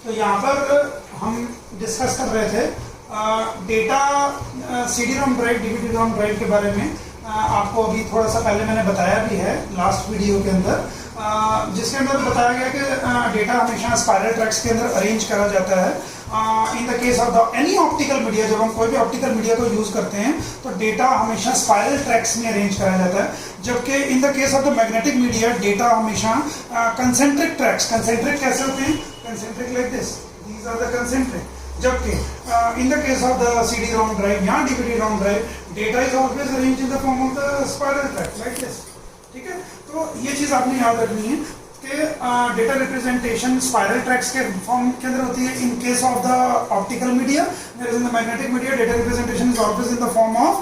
तो यहाँ पर हम डिस्कस कर रहे थे data CD-ROM drive, DVD-ROM drive के बारे में। आपको अभी थोड़ा सा पहले मैंने बताया भी है लास्ट वीडियो के अंदर, जिसके अंदर बताया गया कि डेटा हमेशा स्पाइरल ट्रैक्स के अंदर अरेंज करा जाता है। In the case of the any optical media, जब हम कोई भी ऑप्टिकल मीडिया को यूज करते हैं तो डेटा हमेशा स्पाइरल ट्रैक्स में अरेंज करा जाता है, जबकि in the case of the magnetic media data हमेशा कंसेंट्रिक ट्रैक्स, कंसेंट्रिक कैसे होते हैं, concentric like this, these are the concentric. जबकि in the case of the CD-ROM drive या DVD-ROM drive, data is always arranged in the form of the spiral tracks like this. ठीक है, तो ये चीज आपने याद रखनी है कि डेटा रिप्रेजेंटेशन स्पाइरल ट्रैक्स के फॉर्म के अंदर होती है। In case of the optical media, there is in the magnetic media, data representation is always in the form of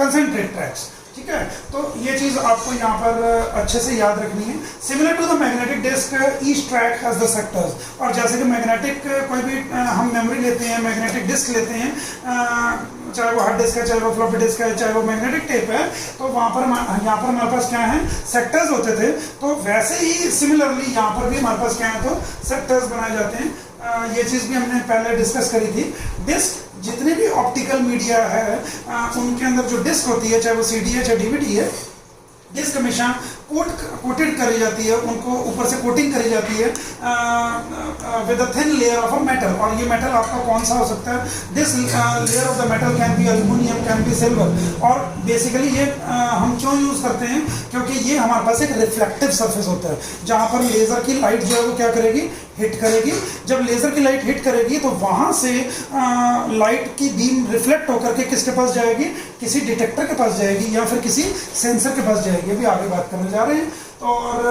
concentric tracks. ठीक है, तो ये चीज आपको यहाँ पर अच्छे से याद रखनी है। Similar to the magnetic disk, each track has the sectors. और जैसे कि मैग्नेटिक कोई भी हम मेमोरी लेते हैं, मैग्नेटिक डिस्क लेते हैं, चाहे वो हार्ड डिस्क है, चाहे वो फ्लॉपी डिस्क है, चाहे वो मैग्नेटिक टेप है, तो वहाँ पर यहाँ पर हमारे पास क्या है, सेक्टर्स होते थे। तो वैसे ही सिमिलरली यहाँ पर भी हमारे पास क्या है, तो सेक्टर्स बनाए जाते हैं। ये चीज भी हमने पहले डिस्कस करी थी। डिस्क, जितने भी ऑप्टिकल मीडिया है उनके अंदर जो डिस्क होती है, चाहे वो CD है चाहे DVD है, डिस्क हमेशा कोटेड करी जाती है, उनको ऊपर से कोटिंग करी जाती है with a thin layer of a metal. और ये मेटल आपका कौन सा हो सकता है, this layer of the metal can be aluminium, can be silver. और बेसिकली ये हम क्यों यूज करते हैं, क्योंकि ये हमारे पास एक रिफ्लेक्टिव सरफेस होता है, जहां पर लेजर की लाइट जो है वो क्या करेगी, हिट करेगी। जब लेजर की लाइट हिट करेगी तो वहां से लाइट की बीम रिफ्लेक्ट होकर के किसके पास जाएगी, किसी डिटेक्टर के पास जाएगी या फिर किसी सेंसर के पास जाएगी। अभी आगे बात करने जा रहे हैं। और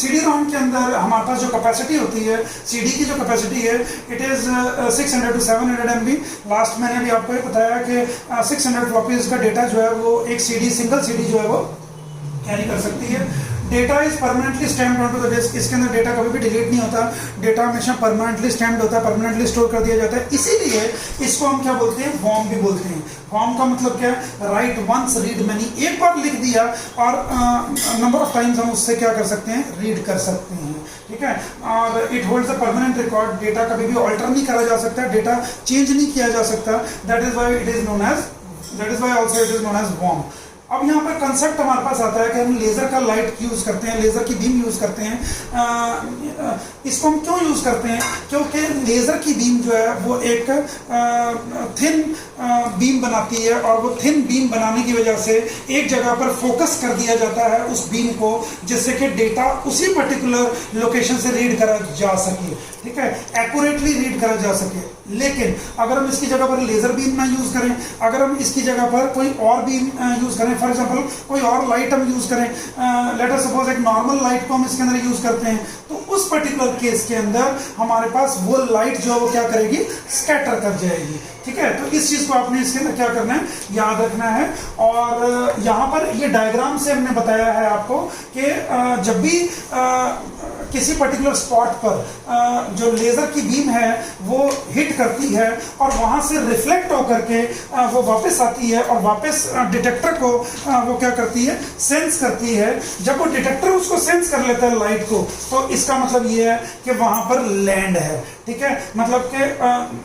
CD-ROM के अंदर हमारे पास जो कैपेसिटी होती है, CD की जो कैपेसिटी है, it is 600 to 700 MB। Last मैंने भी आपको ये बताया कि 600 फ्लॉपीज का डेटा जो है वो एक सिंगल CD जो है वो कैरी कर सकती है। Data is permanently stamped on to the disk. इसके अंदर डेटा कभी भी डिलीट नहीं होता, डेटा हमेशा परमानेंटली स्टैम्प्ड होता है, परमानेंटली स्टोर कर दिया जाता है। इसीलिए इसको हम क्या बोलते हैं, वॉर्म भी बोलते हैं। वॉर्म का मतलब क्या है, राइट वंस रीड मैनी, एक बार लिख दिया और नंबर ऑफ टाइम्स हम उससे क्या कर सकते हैं, रीड कर सकते हैं। ठीक है, और it holds a permanent record. Data कभी भी ऑल्टर नहीं करा जा सकता, डेटा चेंज नहीं किया जा सकता। That is why it is known as, that is why also it is known as worm. अब यहाँ पर कंसेप्ट हमारे पास आता है कि हम लेजर का लाइट यूज करते हैं, लेजर की बीम यूज करते हैं। इसको हम क्यों यूज करते हैं, क्योंकि लेजर की बीम जो है वो एक थिन बीम बनाती है, और वो थिन बीम बनाने की वजह से एक जगह पर फोकस कर दिया जाता है उस बीम को, जिससे कि डेटा उसी पर्टिकुलर लोकेशन से रीड करा जा सके। ठीक है, एक्यूरेटली रीड करा जा सके। लेकिन अगर हम इसकी जगह पर लेजर बीम ना यूज करें, अगर हम इसकी जगह पर कोई और बीम यूज करें, फॉर एग्जांपल कोई और लाइट हम यूज करें, लेट अस सपोज एक नॉर्मल लाइट को हम इसके अंदर यूज करते हैं, तो उस पर्टिकुलर केस के अंदर हमारे पास वो लाइट जो है वो क्या करेगी, स्कैटर कर जाएगी। ठीक है, तो इस चीज को आपने इसके अंदर क्या करना है, याद रखना है। और यहाँ पर ये डायग्राम से हमने बताया है आपको कि जब भी किसी पर्टिकुलर स्पॉट पर जो लेजर की बीम है वो हिट करती है और वहां से रिफ्लेक्ट होकर के वो वापस आती है और वापस डिटेक्टर को वो क्या करती है, सेंस करती है। जब वो डिटेक्टर उसको सेंस कर लेता है लाइट को, तो इसका मतलब ये है कि वहां पर लैंड है। ठीक है, मतलब कि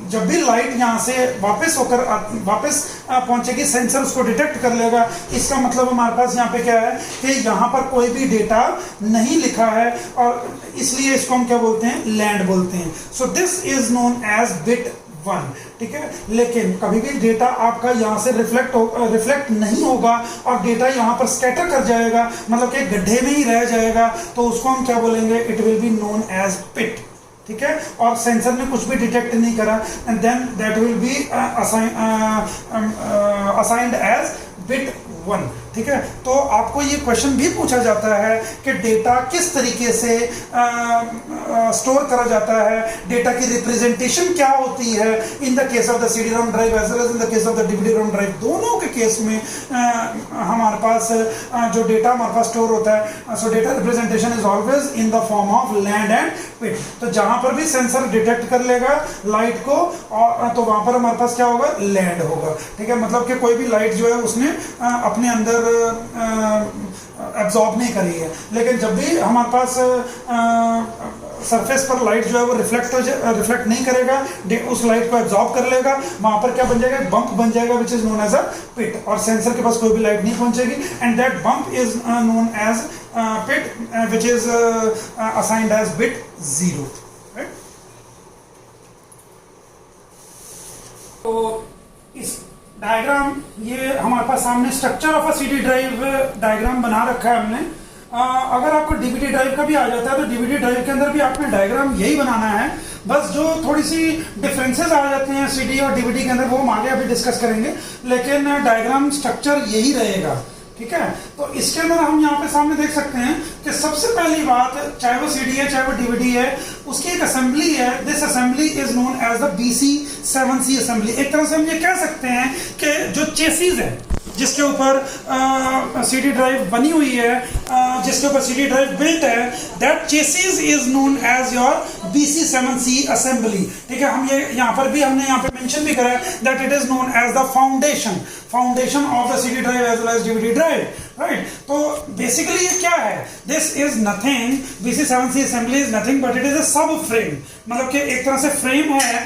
जब भी लाइट यहाँ से वापस होकर वापस पहुंचेगी, सेंसर उसको डिटेक्ट कर लेगा। इसका मतलब हमारे पास यहाँ पे क्या है कि यहाँ पर कोई भी डेटा नहीं लिखा है, और इसलिए इसको हम क्या बोलते हैं, लैंड बोलते हैं। So this is known as bit 1। ठीक है, लेकिन कभी भी डेटा आपका यहाँ से रिफ्लेक्ट नहीं होगा और डेटा यहाँ पर स्कैटर कर जाएगा, मतलब कि गड्ढे में ही रह जाएगा, तो उसको हम क्या बोलेंगे, it will be known as bit. ठीक है, और सेंसर ने कुछ भी डिटेक्ट नहीं करा, and then that will be assigned as bit 1। ठीक है, तो आपको ये क्वेश्चन भी पूछा जाता है कि डेटा किस तरीके से स्टोर करा जाता है, डेटा की रिप्रेजेंटेशन क्या होती है in the case of the CD-ROM drive as well as in the case of the DVD-ROM drive. दोनों के केस में हमारे पास जो डेटा हमारे पास स्टोर होता है, so data representation is always in the form of land and pit. तो जहां पर भी सेंसर डिटेक्ट कर लेगा लाइट को, और तो वहां पर हमारे पास क्या होगा, लैंड होगा। ठीक है, मतलब कि कोई भी लाइट जो है उसने अपने अंदर एब्जॉर्ब नहीं करी है। लेकिन जब भी हमारे पास सरफेस पर लाइट जो है वो रिफ्लेक्ट नहीं करेगा, उस लाइट को एब्जॉर्ब कर लेगा, वहां पर क्या बन जाएगा, बम्प बन जाएगा which is known as a pit, और सेंसर के पास कोई भी लाइट नहीं पहुंचेगी, and that bump is known as pit which is assigned as bit 0, right. तो इस डायग्राम, ये हमारे पास सामने structure of a CD drive diagram बना रखा है हमने। अगर आपको डीवीडी ड्राइव का भी आ जाता है तो डीवीडी ड्राइव के अंदर भी आपने डायग्राम यही बनाना है, बस जो थोड़ी सी डिफरेंसेस आ जाते हैं सीडी और डीवीडी के अंदर वो हम आगे अभी डिस्कस करेंगे, लेकिन डायग्राम स्ट्रक्चर यही रहेगा, ठीक है। तो इसके अंदर हम यहाँ पे सामने देख सकते हैं कि सबसे पहली बात, चाहे वो सीडी है चाहे वो डीवीडी है, उसकी एक असेंबली है। This assembly is known as the BC7C assembly. एक तरह से हम ये कह सकते हैं कि जो चेसिस है जिसके ऊपर सीडी ड्राइव बनी हुई है, जिसके ऊपर सीडी ड्राइव बिल्ट है, that chassis is known as your BC7C assembly, ठीक है। हम ये यहाँ पर भी हमने यहाँ पे मेंशन भी करा है that it is known as the foundation of the CD drive as well as DVD drive, right. तो बेसिकली ये क्या है, this is nothing, BC7C assembly is nothing but it is a subframe, मतलब कि एक तरह से frame है,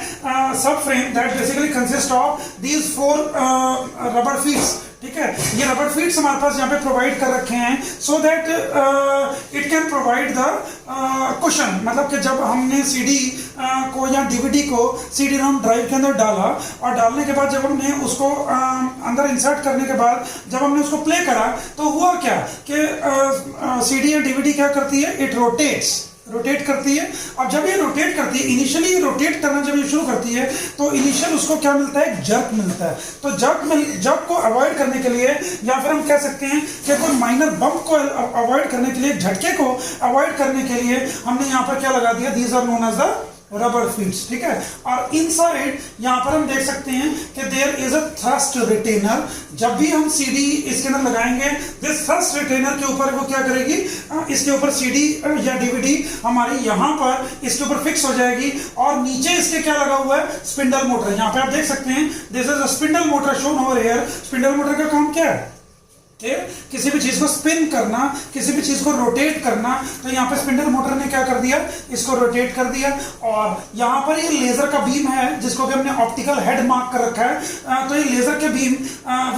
subframe that basically consist of these 4 rubber feets, ठीक है। ये रबर फीट्स हमारे पास यहाँ पे प्रोवाइड कर रखे हैं so that it can provide the cushion, मतलब कि जब हमने सीडी को या डीवीडी को सीडी रोम ड्राइव के अंदर डाला, और डालने के बाद जब हमने उसको अंदर इंसर्ट करने के बाद जब हमने उसको प्ले करा तो हुआ क्या कि सीडी या डीवीडी क्या करती है, इट रोटेट करती है। अब जब ये रोटेट करती है, इनिशियली रोटेट करना जब ये शुरू करती है तो इनिशियल उसको क्या मिलता है, एक जर्क मिलता है। तो जर्क को अवॉइड करने के लिए, या फिर हम कह सकते हैं कि कोई माइनर बम्प को अवॉइड करने के लिए, झटके को अवॉइड करने के लिए हमने यहाँ पर क्या लगा दिया, these are known as the rubber feets, ठीक है। और इनसाइड यहां पर हम देख सकते हैं कि there is a thrust retainer. जब भी हम सीडी इसके अंदर लगाएंगे, दिस थ्रस्ट रिटेनर के ऊपर वो क्या करेगी, इसके ऊपर सीडी या डीवीडी हमारी यहां पर इसके ऊपर फिक्स हो जाएगी, और नीचे इसके क्या लगा हुआ है, स्पिंडल मोटर। यहां पे आप देख सकते हैं this is a spindle motor shown over here. Spindle motor का काम क्या है, किसी भी चीज को स्पिन करना, किसी भी चीज को रोटेट करना। तो यहाँ पे स्पिंडल मोटर ने क्या कर दिया, इसको रोटेट कर दिया। और यहाँ पर ये लेजर का बीम है जिसको कि हमने ऑप्टिकल हेड मार्क कर रखा है। तो ये लेजर के beam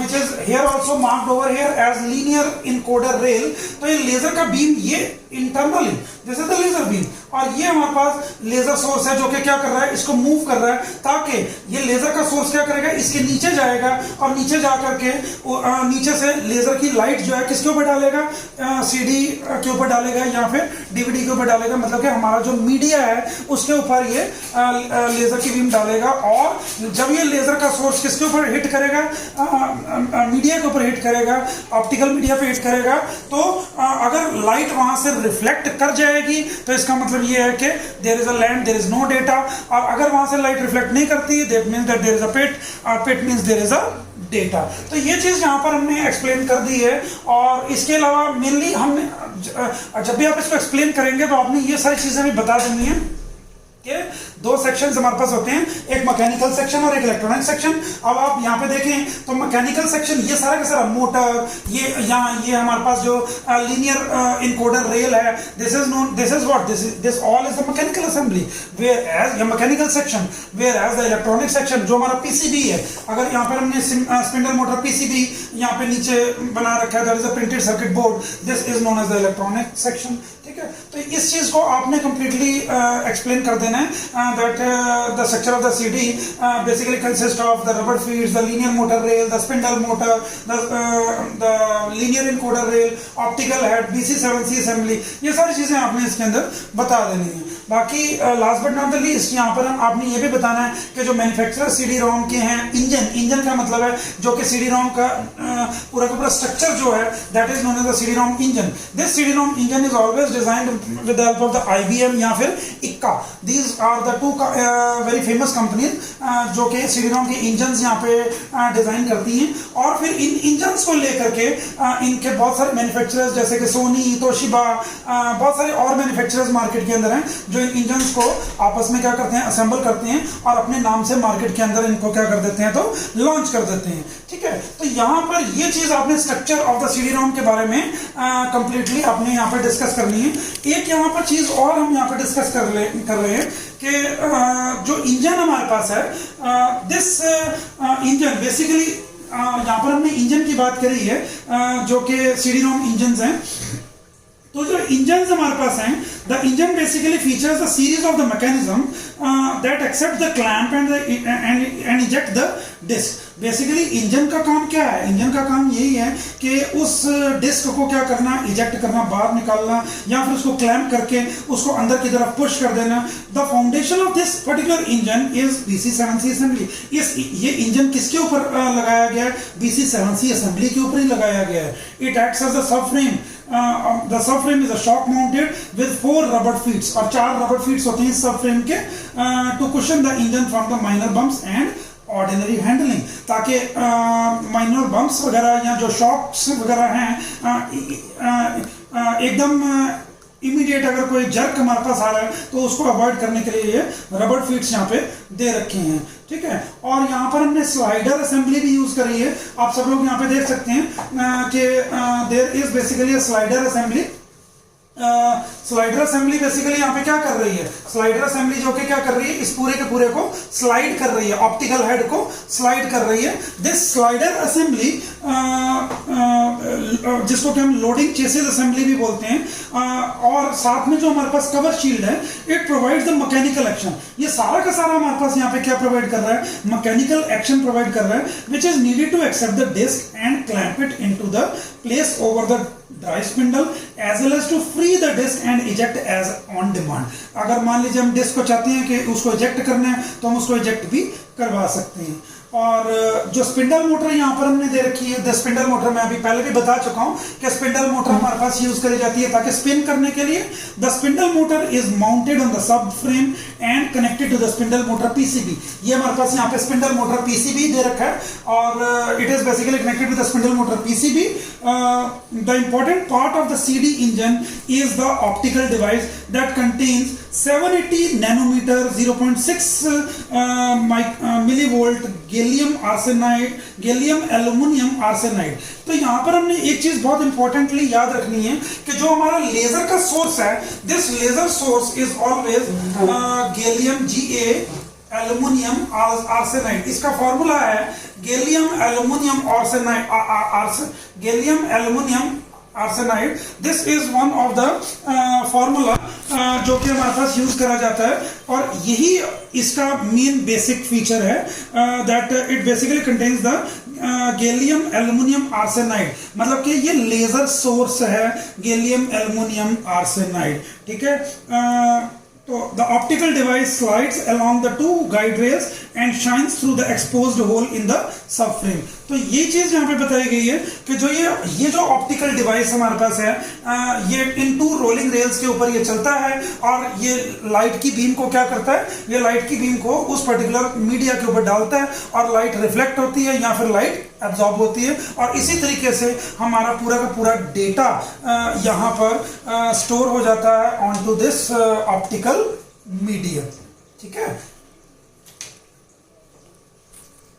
which is here also marked over here as linear encoder rail. तो ये लेजर का बीम, ये internally this is the laser beam, और ये हमारे पास लेजर सोर्स है जो कि क्या कर रहा है, इसको मूव कर रहा है, ताकि ये लेजर का सोर्स क्या करेगा, इसके नीचे जाएगा, और नीचे जाकर के नीचे से लेजर की लाइट जो है किसके ऊपर डालेगा, सीडी के ऊपर डालेगा या फिर डीवीडी के ऊपर डालेगा। मतलब कि हमारा जो मीडिया है उसके ऊपर ये लेजर की बीम डालेगा। और जब ये लेजर का सोर्स किसके ऊपर हिट करेगा, मीडिया के ऊपर हिट करेगा, ऑप्टिकल मीडिया पे हिट करेगा, तो अगर लाइट वहां से रिफ्लेक्ट कर जाएगी तो इसका मतलब ये है कि there is a land, there is no data. और अगर वहां से लाइट रिफ्लेक्ट नहीं करती, that means that there is a pit, pit means there is a data. तो ये चीज यहां पर हमने एक्सप्लेन कर दी है। और इसके अलावा मेनली हमने जब भी आप इसको एक्सप्लेन करेंगे तो आपने ये सारी चीजें भी बता देनी है कि 2 सेक्शंस हमारे पास होते हैं, एक मैकेनिकल सेक्शन और एक इलेक्ट्रॉनिक सेक्शन। अब आप यहाँ पे देखें तो मैकेनिकल सेक्शन ये सारा का सारा मोटर, ये यहाँ ये हमारे पास जो लीनियर इनकोडर रेल है, this is what this all is the mechanical assembly, whereas ये mechanical section, whereas the electronic section जो हमारा पीसीबी है। अगर यहाँ पर हमने स्पिंडल मोटर पीसीबी यहाँ पे नीचे बना रखा है, that is a printed circuit board, this is known as the electronic section, ठीक है। तो इस चीज को आपने कंप्लीटली एक्सप्लेन कर देना है that the structure of the CD basically consists of the rubber feeds, the linear motor rail, the spindle motor, the linear encoder rail, optical head, BC7C assembly, ये सारी चीजें आपने इसके अंदर बता देनी है। बाकी last but not the least यहाँ पर आपने ये भी बताना है कि जो मैन्युफैक्चरर सीडी रोम के हैं, इंजन का मतलब है जो कि सीडी रोम का पूरा का पूरा स्ट्रक्चर जो है, that is known as the CD ROM engine. This CD ROM engine is always designed with the help of the IBM या फिर इक्का। These are the 2 very famous companies जो कि सीडी रोम के इंजन यहाँ पे डिजाइन करती हैं। और फिर इन इंजन्स को लेकर के इनके बहुत सारे मैन्युफैक्चरर्स जैसे कि सोनी, तोशिबा, बहुत सारे और मैन्युफैक्चरर्स मार्केट के अंदर हैं जो इन इंजन्स को आपस में क्या करते हैं, असेंबल करते हैं और अपने नाम से मार्केट के अंदर इनको क्या कर देते हैं, तो लॉन्च कर देते हैं, ठीक है। तो यहाँ पर ये चीज आपने स्ट्रक्चर ऑफ द सीडी रोम के बारे में कंप्लीटली आपने यहाँ पर डिस्कस करनी है। एक यहाँ पर चीज और हम यहाँ पर डिस्कस कर रहे हैं कि जो इंजन हमारे पास है, दिस इंजन बेसिकली, यहाँ पर हमने इंजन की बात करी है जो कि CD-ROM इंजन हैं। तो जो इंजन हमारे पास हैं, the engine basically features a series of the mechanism that accept the clamp and eject the disk. Basically engine का काम क्या है? इंजन का काम यही है कि उस डिस्क को क्या करना, इजेक्ट करना, बाहर निकालना, या फिर उसको क्लैंप करके उसको अंदर की तरफ पुश कर देना। The foundation of this particular engine is BC7C assembly. ये इंजन किसके ऊपर लगाया गया है? BC7C असेंबली के ऊपर ही लगाया गया है। It acts as the subframe. The subframe is a shock mounted with 4 rubber feet, और 4 rubber feet होते हैं इस subframe के, to cushion the engine from the minor bumps and ordinary handling, ताकि माइनर बम्प्स वगैरह या जो shocks वगैरह हैं एकदम इमीडिएट अगर कोई जर्क हमारे पास आ रहा है तो उसको अवॉइड करने के लिए ये रबर फीट्स यहाँ पे दे रखे हैं, ठीक है। और यहाँ पर हमने स्लाइडर असेंबली भी यूज करी है। आप सब लोग यहाँ पे देख सकते हैं कि there is basically slider assembly. Slider assembly basically यहाँ पे क्या कर रही है? स्लाइडर असेंबली जो कि क्या कर रही है, इस पूरे के पूरे को स्लाइड कर रही है, ऑप्टिकल हेड को स्लाइड कर रही है। दिस स्लाइडर असेंबली, जिसको कि हम लोडिंग चेसिस असेंबली भी बोलते हैं, और साथ में जो हमारे पास कवर शील्ड है, it provides the mechanical action. ये सारा का सारा हमारे पास यहाँ पे क्या प्रोवाइड कर रहा है? मैकेनिकल एक्शन प्रोवाइड कर रहा है, which is needed to accept the disk and clamp it into the place over the drive spindle as well as to free the disk and eject as on demand. अगर मान लीजिए हम disc को चाहते हैं कि उसको इजेक्ट करना है तो हम उसको इजेक्ट भी करवा सकते हैं। और जो स्पिंडल मोटर यहाँ पर हमने दे रखी है, द स्पिंडल मोटर मैं अभी पहले भी बता चुका हूँ कि स्पिंडल मोटर हमारे पास यूज करी जाती है ताकि स्पिन करने के लिए। The spindle motor is mounted on the subframe and connected to the spindle motor PCB। ये हमारे पास यहाँ पे स्पिंडल मोटर PCB दे रखा है और it is basically connected to the spindle motor PCB। The important part of the CD engine is the optical device that contains 780 nanometer 0.6 millivolt gallium arsenide, gallium aluminium arsenide. तो यहाँ पर हमने एक चीज बहुत इंपॉर्टेंटली याद रखनी है कि जो हमारा लेजर का सोर्स है, this laser source is always gallium Ga aluminium arsenide. इसका फॉर्मूला है gallium aluminium arsenide, gallium aluminium arsenide. This is one of the formula जो कि हमारे पास यूज करा जाता है और यही इसका मेन बेसिक फीचर है, that it basically contains the gallium aluminium arsenide. मतलब कि ये लेजर सोर्स है गैलियम एल्युमिनियम आर्सेनाइड, ठीक है। तो the optical device slides along the two guide rails and shines through the exposed hole in the subframe। तो ये चीज यहाँ पे बताई गई है कि जो ये जो ऑप्टिकल डिवाइस हमारे पास है, ये इन 2 रोलिंग रेल्स के ऊपर ये चलता है और ये लाइट की बीम को क्या करता है? ये लाइट की बीम को उस पर्टिकुलर मीडिया के ऊपर डालता है और लाइट रिफ्लेक्ट होती है या फिर लाइट एब्जॉर्ब होती है और इसी तरीके से हमारा पूरा का पूरा डेटा यहाँ पर स्टोर हो जाता है on to this optical media, ठीक है।